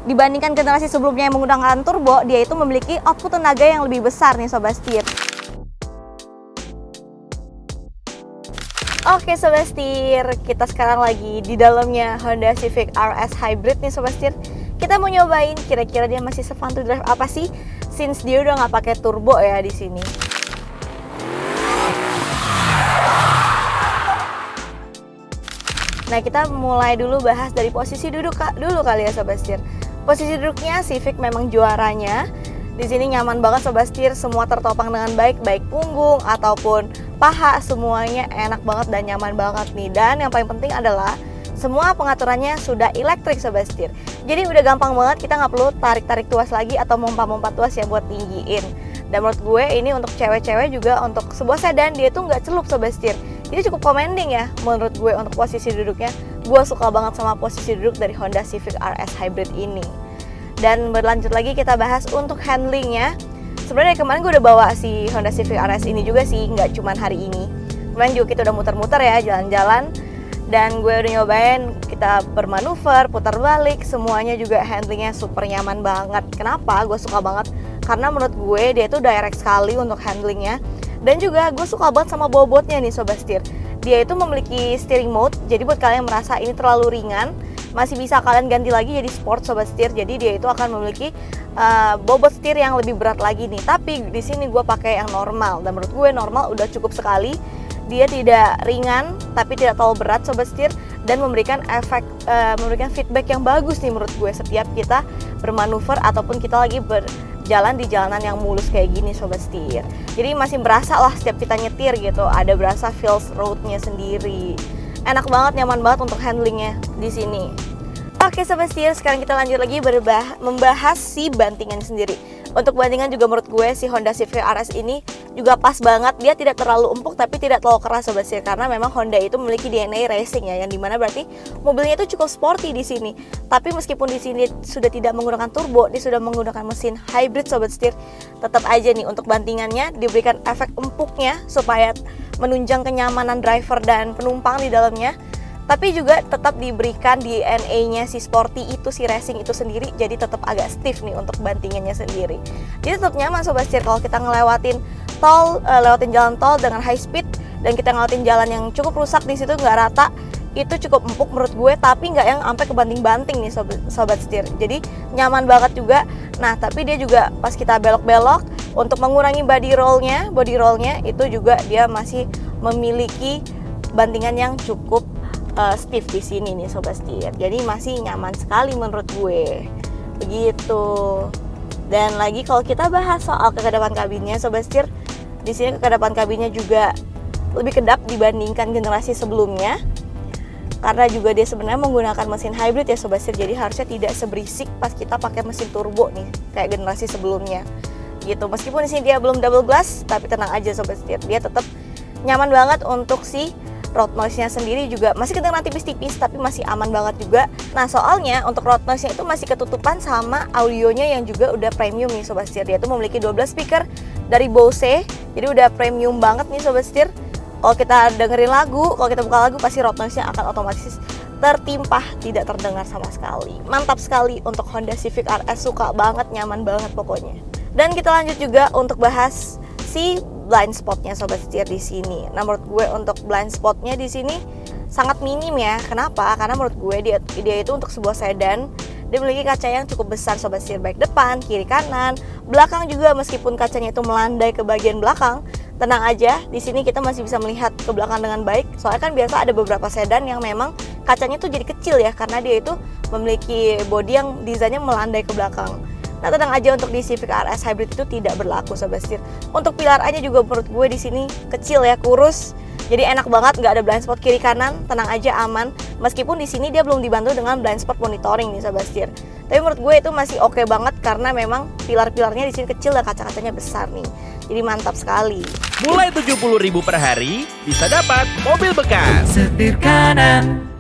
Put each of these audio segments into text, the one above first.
Dibandingkan generasi sebelumnya yang menggunakan turbo, dia itu memiliki output tenaga yang lebih besar nih Sobat Setir. Oke Sobat Setir, kita sekarang lagi di dalamnya Honda Civic RS Hybrid nih Sobat Setir. Kita mau nyobain kira-kira dia masih se-fun to drive apa sih, since dia udah nggak pakai turbo ya di sini. Nah, kita mulai dulu bahas dari posisi duduk dulu kali ya Sobat Setir. Posisi duduknya Civic memang juaranya. Di sini nyaman banget Sobat Setir, semua tertopang dengan baik, baik punggung ataupun paha, semuanya enak banget dan nyaman banget nih. Dan yang paling penting adalah semua pengaturannya sudah elektrik Sobat Setir. Jadi udah gampang banget, kita nggak perlu tarik-tarik tuas lagi atau mompa-mompa tuas yang buat tinggiin. Dan menurut gue ini untuk cewek-cewek juga, untuk sebuah sedan dia tuh nggak celup Sobat Setir. Jadi cukup commanding ya menurut gue untuk posisi duduknya. Gue suka banget sama posisi duduk dari Honda Civic RS Hybrid ini. Dan berlanjut lagi kita bahas untuk handlingnya. Sebenarnya kemarin gue udah bawa si Honda Civic RS ini juga sih, nggak cuman hari ini. Kemarin juga kita udah muter-muter ya, jalan-jalan. Dan gue udah nyobain, kita bermanuver, putar balik, semuanya juga handlingnya super nyaman banget. Kenapa? Gue suka banget karena menurut gue dia tuh direct sekali untuk handlingnya. Dan juga gue suka banget sama bobotnya nih Sobat Setir. Dia itu memiliki steering mode, jadi buat kalian yang merasa ini terlalu ringan, masih bisa kalian ganti lagi jadi sport Sobat Setir. Jadi dia itu akan memiliki bobot setir yang lebih berat lagi nih. Tapi di sini gue pakai yang normal, dan menurut gue normal udah cukup sekali. Dia tidak ringan tapi tidak terlalu berat Sobat Setir, dan memberikan memberikan feedback yang bagus nih menurut gue setiap kita bermanuver ataupun kita lagi berjalan di jalanan yang mulus kayak gini Sobat Setir. Jadi masih berasa lah setiap kita nyetir gitu, ada berasa feels roadnya sendiri. Enak banget, nyaman banget untuk handlingnya di sini. Oke Sobat Setir, sekarang kita lanjut lagi membahas si bantingan sendiri. Untuk bantingan juga menurut gue si Honda Civic RS ini juga pas banget. Dia tidak terlalu empuk tapi tidak terlalu keras Sobat Setir, karena memang Honda itu memiliki DNA racing ya, yang dimana berarti mobilnya itu cukup sporty di sini. Tapi meskipun di sini sudah tidak menggunakan turbo, dia sudah menggunakan mesin hybrid Sobat Setir, tetap aja nih untuk bantingannya diberikan efek empuknya supaya menunjang kenyamanan driver dan penumpang di dalamnya. Tapi juga tetap diberikan DNA-nya si sporty itu, si racing itu sendiri, jadi tetap agak stiff nih untuk bantingannya sendiri. Jadi tetap nyaman Sobat Setir kalau kita ngelewatin tol, lewatin jalan tol dengan high speed, dan kita ngelewatin jalan yang cukup rusak di situ nggak rata, itu cukup empuk menurut gue, tapi nggak yang sampai kebanting-banting nih Sobat Setir. Jadi nyaman banget juga. Nah tapi dia juga pas kita belok-belok, untuk mengurangi body rollnya itu juga dia masih memiliki bantingan yang cukup stiff di sini nih Sobat Setir. Jadi masih nyaman sekali menurut gue. Begitu. Dan lagi kalau kita bahas soal kekedapan kabinnya Sobat Setir, di sini kekedapan kabinnya juga lebih kedap dibandingkan generasi sebelumnya. Karena juga dia sebenarnya menggunakan mesin hybrid ya Sobat Setir, jadi harusnya tidak seberisik pas kita pakai mesin turbo nih kayak generasi sebelumnya. Gitu. Meskipun di sini dia belum double glass, tapi tenang aja Sobat Setir, dia tetap nyaman banget. Untuk si road noise-nya sendiri juga masih kedengeran tipis-tipis tapi masih aman banget juga. Nah soalnya untuk road noise-nya itu masih ketutupan sama audionya yang juga udah premium nih Sobat Setir. Dia tuh memiliki 12 speaker dari Bose, jadi udah premium banget nih Sobat Setir. Kalau kita dengerin lagu, kalau kita buka lagu, pasti road noise-nya akan otomatis tertimpah, tidak terdengar sama sekali. Mantap sekali untuk Honda Civic RS, suka banget, nyaman banget pokoknya. Dan kita lanjut juga untuk bahas si blind spotnya Sobat Setir di sini. Nah menurut gue untuk blind spotnya di sini sangat minim ya. Kenapa? Karena menurut gue dia itu untuk sebuah sedan, dia memiliki kaca yang cukup besar Sobat Setir, baik depan, kiri, kanan, belakang juga. Meskipun kacanya itu melandai ke bagian belakang, tenang aja, di sini kita masih bisa melihat ke belakang dengan baik. Soalnya kan biasa ada beberapa sedan yang memang kacanya tuh jadi kecil ya, karena dia itu memiliki bodi yang desainnya melandai ke belakang. Nah tenang aja, untuk di Civic RS Hybrid itu tidak berlaku Sobat Setir. Untuk pilar A-nya juga menurut gue di sini kecil ya, kurus. Jadi enak banget, nggak ada blind spot kiri kanan, tenang aja, aman. Meskipun di sini dia belum dibantu dengan blind spot monitoring nih Sobat Setir. Tapi menurut gue itu masih oke banget karena memang pilar-pilarnya di sini kecil dan kaca-kacanya besar nih. Jadi mantap sekali. Mulai 70.000 per hari bisa dapat mobil bekas. Setir kanan.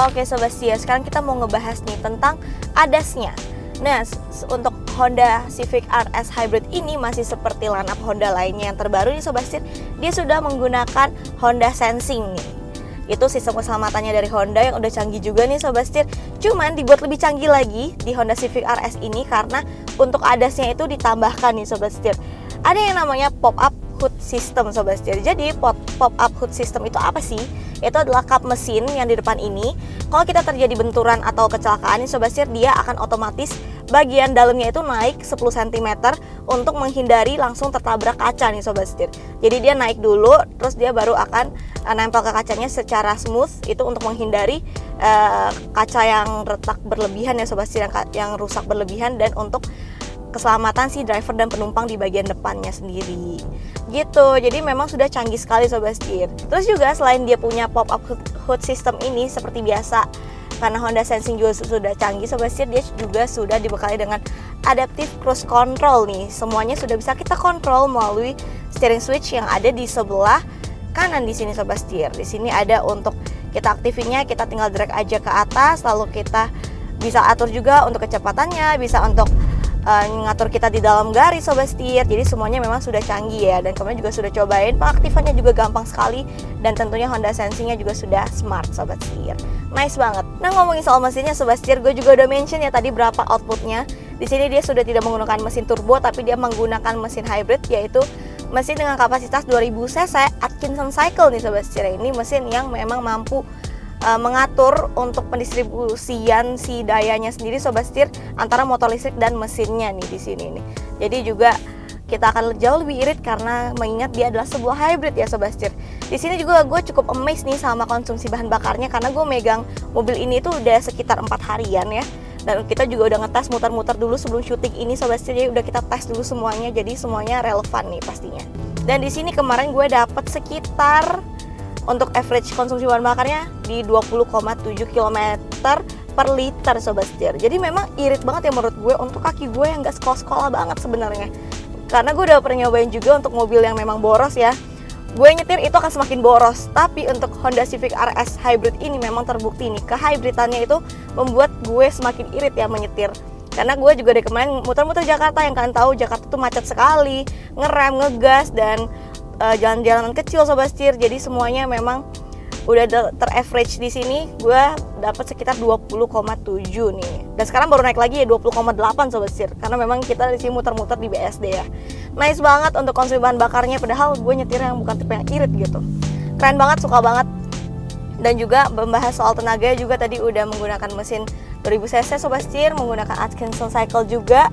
Oke Sobat Setir, sekarang kita mau ngebahas nih tentang ADAS-nya. Nah, untuk Honda Civic RS Hybrid ini masih seperti lineup Honda lainnya yang terbaru nih Sobat Setir. Dia sudah menggunakan Honda Sensing nih. Itu sistem keselamatannya dari Honda yang udah canggih juga nih Sobat Setir. Cuman dibuat lebih canggih lagi di Honda Civic RS ini karena untuk ADAS-nya itu ditambahkan nih Sobat Setir. Ada yang namanya pop-up hood system Sobat Setir. Jadi pop-up hood system itu apa sih? Itu adalah kap mesin yang di depan ini. Kalau kita terjadi benturan atau kecelakaan nih Sobat Setir, dia akan otomatis bagian dalamnya itu naik 10 cm untuk menghindari langsung tertabrak kaca nih Sobat Setir. Jadi dia naik dulu, terus dia baru akan nempel ke kacanya secara smooth. Itu untuk menghindari kaca yang retak berlebihan ya Sobat Setir, yang rusak berlebihan, dan untuk keselamatan si driver dan penumpang di bagian depannya sendiri gitu. Jadi memang sudah canggih sekali Sobat Setir. Terus juga selain dia punya pop-up hood system ini, seperti biasa karena Honda Sensing juga sudah canggih Sobat Setir, dia juga sudah dibekali dengan adaptive cruise control nih. Semuanya sudah bisa kita kontrol melalui steering switch yang ada di sebelah kanan di sini Sobat Setir. Di sini ada untuk kita aktifinnya, kita tinggal drag aja ke atas, lalu kita bisa atur juga untuk kecepatannya, bisa untuk ngatur kita di dalam garis Sobat Setir. Jadi semuanya memang sudah canggih ya, dan kemarin juga sudah cobain, pengaktifannya juga gampang sekali, dan tentunya Honda Sensing-nya juga sudah smart Sobat Setir. Nice banget. Nah, ngomongin soal mesinnya Sobat Setir, gue juga udah mention ya tadi berapa outputnya. Di sini dia sudah tidak menggunakan mesin turbo, tapi dia menggunakan mesin hybrid, yaitu mesin dengan kapasitas 2000 cc Atkinson Cycle nih Sobat Setir. Ini mesin yang memang mampu mengatur untuk pendistribusian si dayanya sendiri Sobat Setir antara motor listrik dan mesinnya nih di sini nih. Jadi juga kita akan jauh lebih irit karena mengingat dia adalah sebuah hybrid ya Sobat Setir. Di sini juga gue cukup amazed nih sama konsumsi bahan bakarnya, karena gue megang mobil ini tuh udah sekitar 4 harian ya. Dan kita juga udah ngetes muter-muter dulu sebelum syuting ini Sobat Setir. Jadi udah kita tes dulu semuanya, jadi semuanya relevan nih pastinya. Dan di sini kemarin gue dapet sekitar untuk average konsumsi bahan bakarnya di 20,7 km per liter Sobat Setir. Jadi memang irit banget ya menurut gue untuk kaki gue yang gak sekolah-sekolah banget sebenarnya. Karena gue udah pernah nyobain juga untuk mobil yang memang boros ya, gue nyetir itu akan semakin boros. Tapi untuk Honda Civic RS Hybrid ini memang terbukti nih, kehybridannya itu membuat gue semakin irit ya menyetir. Karena gue juga dari kemarin muter-muter Jakarta, yang kalian tahu Jakarta tuh macet sekali, ngerem, ngegas, dan jalan-jalanan kecil Sobat Setir. Jadi semuanya memang udah ter-average di sini. Gue dapat sekitar 20,7 nih. Dan sekarang baru naik lagi ya 20,8 Sobat Setir. Karena memang kita di sini muter-muter di BSD ya. Nice banget untuk konsumsi bahan bakarnya, padahal gue nyetir yang bukan tipe yang irit gitu. Keren banget, suka banget. Dan juga membahas soal tenaga juga, tadi udah menggunakan mesin 2000 cc Sobat Setir, menggunakan Atkinson Cycle juga,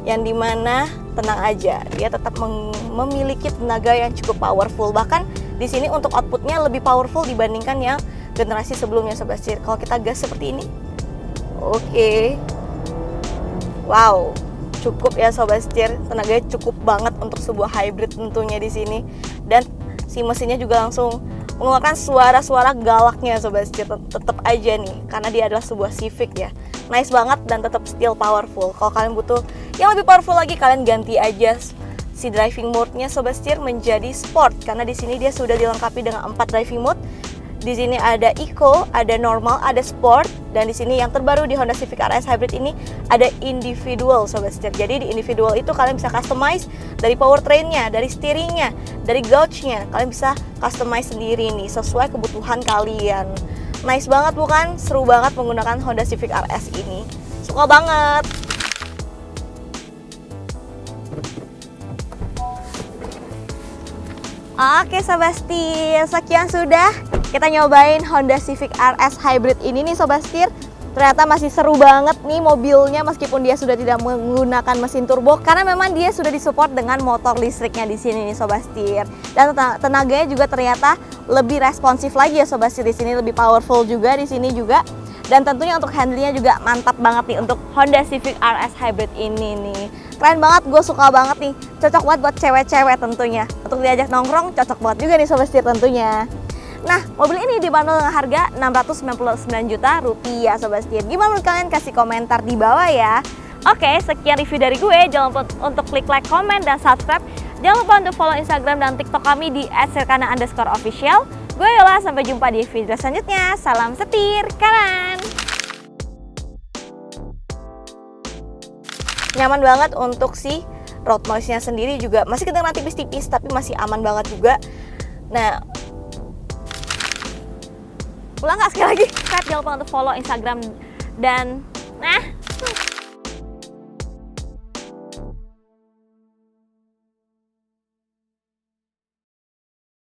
yang dimana tenang aja, dia tetap memiliki tenaga yang cukup powerful. Bahkan di sini untuk outputnya lebih powerful dibandingkan yang generasi sebelumnya Sobat Setir. Kalau kita gas seperti ini, oke. Wow, cukup ya Sobat Setir, tenaganya cukup banget untuk sebuah hybrid tentunya di sini. Dan si mesinnya juga langsung mengeluarkan suara-suara galaknya Sobat Setir. Tetap aja nih, karena dia adalah sebuah Civic ya. Nice banget dan tetap still powerful. Kalau kalian butuh yang lebih powerful lagi, kalian ganti aja si driving mode-nya Sobat Setir menjadi sport, karena di sini dia sudah dilengkapi dengan 4 driving mode. Di sini ada eco, ada normal, ada sport, dan di sini yang terbaru di Honda Civic RS Hybrid ini ada individual Sobat Setir. Jadi di individual itu kalian bisa customize dari powertrain-nya, dari steering-nya, dari gauge-nya. Kalian bisa customize sendiri nih sesuai kebutuhan kalian. Nice banget bukan? Seru banget menggunakan Honda Civic RS ini. Suka banget. Oke Sobat Setir, sekian sudah kita nyobain Honda Civic RS Hybrid ini nih Sobat Setir. Ternyata masih seru banget nih mobilnya meskipun dia sudah tidak menggunakan mesin turbo, karena memang dia sudah disupport dengan motor listriknya di sini nih Sobat Setir. Dan tenaganya juga ternyata lebih responsif lagi ya Sobat Setir, di sini lebih powerful juga di sini juga. Dan tentunya untuk handlingnya juga mantap banget nih untuk Honda Civic RS Hybrid ini nih. Keren banget, gue suka banget nih. Cocok banget buat cewek-cewek tentunya. Untuk diajak nongkrong cocok banget juga nih Sobat Setir tentunya. Nah, mobil ini dibanderol dengan harga Rp699 juta Sobat Setir. Gimana menurut kalian? Kasih komentar di bawah ya. Oke, sekian review dari gue. Jangan lupa untuk klik like, komen, dan subscribe. Jangan lupa untuk follow Instagram dan TikTok kami di @serkana_official. Gue Yola, sampai jumpa di video selanjutnya. Salam setir, kanan. Nyaman banget untuk si road noise-nya sendiri juga. Masih kedengeran tipis-tipis tapi masih aman banget juga. Nah, Ulang nggak sekali lagi? Subscribe, jangan lupa untuk follow Instagram dan